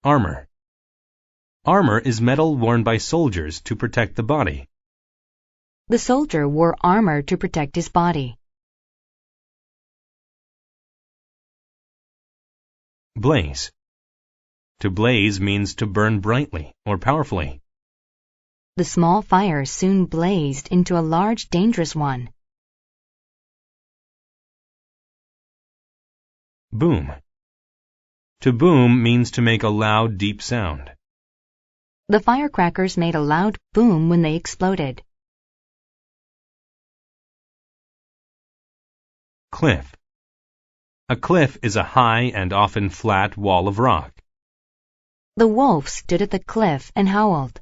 Armor. Armor is metal worn by soldiers to protect the body. The soldier wore armor to protect his body. Blaze. To blaze means to burn brightly or powerfully. The small fire soon blazed into a large, dangerous one. Boom. To boom means to make a loud, deep sound. The firecrackers made a loud boom when they exploded. Cliff. A cliff is a high and often flat wall of rock. The wolf stood at the cliff and howled.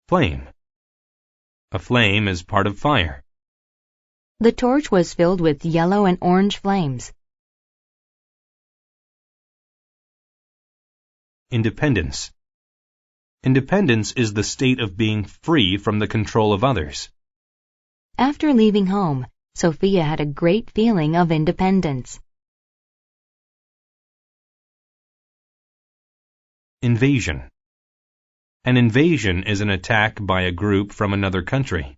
Flame. A flame is part of fire. The torch was filled with yellow and orange flames. Independence. Independence is the state of being free from the control of others. After leaving home, Sophia had a great feeling of independence. Invasion. An invasion is an attack by a group from another country.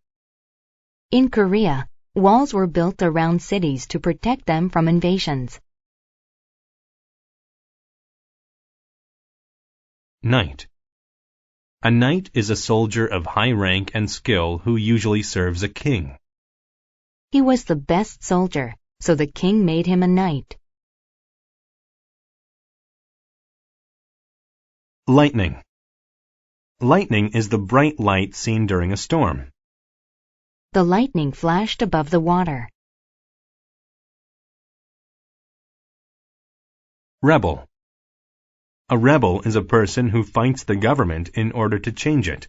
In Korea, walls were built around cities to protect them from invasions. Knight. A knight is a soldier of high rank and skill who usually serves a king. He was the best soldier, so the king made him a knight. Lightning. Lightning is the bright light seen during a storm. The lightning flashed above the water. Rebel. A rebel is a person who fights the government in order to change it.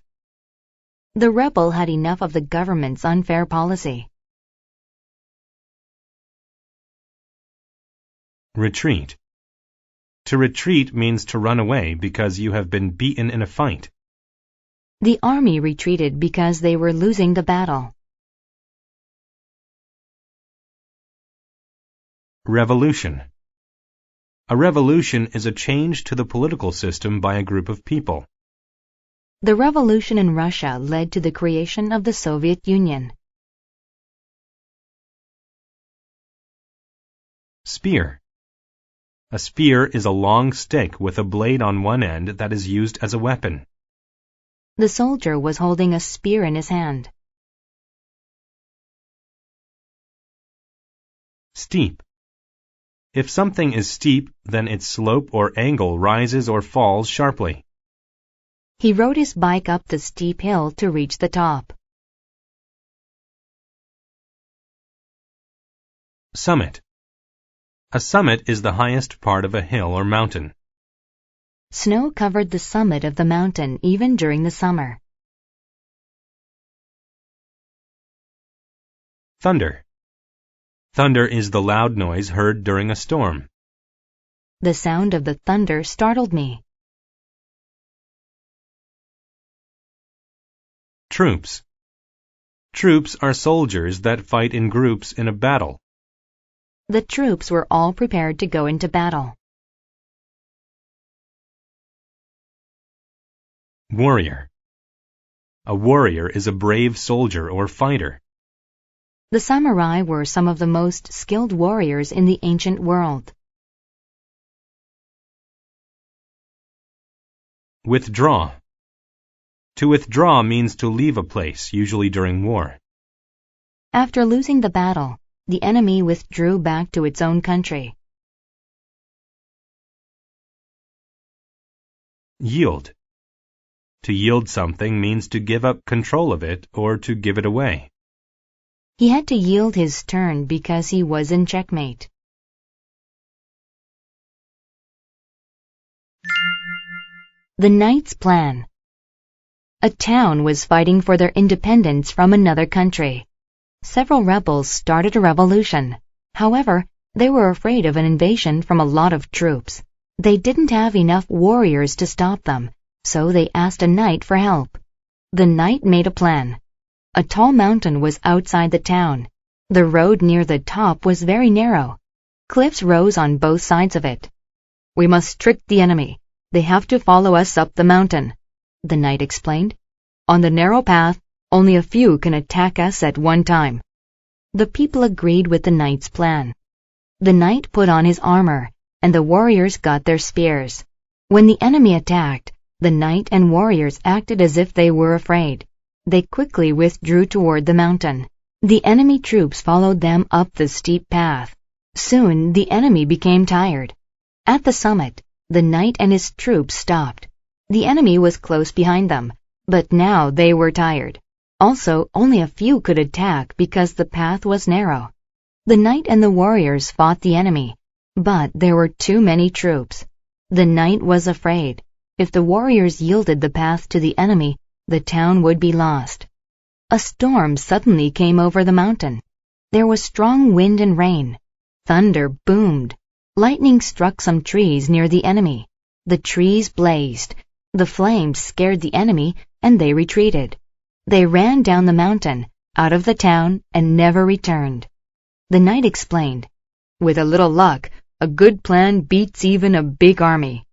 The rebel had enough of the government's unfair policy. Retreat. To retreat means to run away because you have been beaten in a fight. The army retreated because they were losing the battle. Revolution. A revolution is a change to the political system by a group of people. The revolution in Russia led to the creation of the Soviet Union. Spear. A spear is a long stick with a blade on one end that is used as a weapon. The soldier was holding a spear in his hand. Steep. If something is steep, then its slope or angle rises or falls sharply. He rode his bike up the steep hill to reach the top. Summit. A summit is the highest part of a hill or mountain. Snow covered the summit of the mountain even during the summer. Thunder. Thunder is the loud noise heard during a storm. The sound of the thunder startled me. Troops. Troops are soldiers that fight in groups in a battle. The troops were all prepared to go into battle. Warrior. A warrior is a brave soldier or fighter. The samurai were some of the most skilled warriors in the ancient world. Withdraw. To withdraw means to leave a place, usually during war. After losing the battle, the enemy withdrew back to its own country. Yield. To yield something means to give up control of it or to give it away. He had to yield his turn because he was in checkmate. The Knight's Plan. A town was fighting for their independence from another country. Several rebels started a revolution. However, they were afraid of an invasion from a lot of troops. They didn't have enough warriors to stop them, so they asked a knight for help. The knight made a plan. A tall mountain was outside the town. The road near the top was very narrow. Cliffs rose on both sides of it. "We must trick the enemy. They have to follow us up the mountain," the knight explained. "On the narrow path, only a few can attack us at one time." The people agreed with the knight's plan. The knight put on his armor, and the warriors got their spears. When the enemy attacked, the knight and warriors acted as if they were afraid. They quickly withdrew toward the mountain. The enemy troops followed them up the steep path. Soon the enemy became tired. At the summit, the knight and his troops stopped. The enemy was close behind them, but now they were tired. Also, only a few could attack because the path was narrow. The knight and the warriors fought the enemy, but there were too many troops. The knight was afraid. If the warriors yielded the path to the enemy, the town would be lost. A storm suddenly came over the mountain. There was strong wind and rain. Thunder boomed. Lightning struck some trees near the enemy. The trees blazed. The flames scared the enemy, and they retreated. They ran down the mountain, out of the town, and never returned. The knight explained, "With a little luck, a good plan beats even a big army."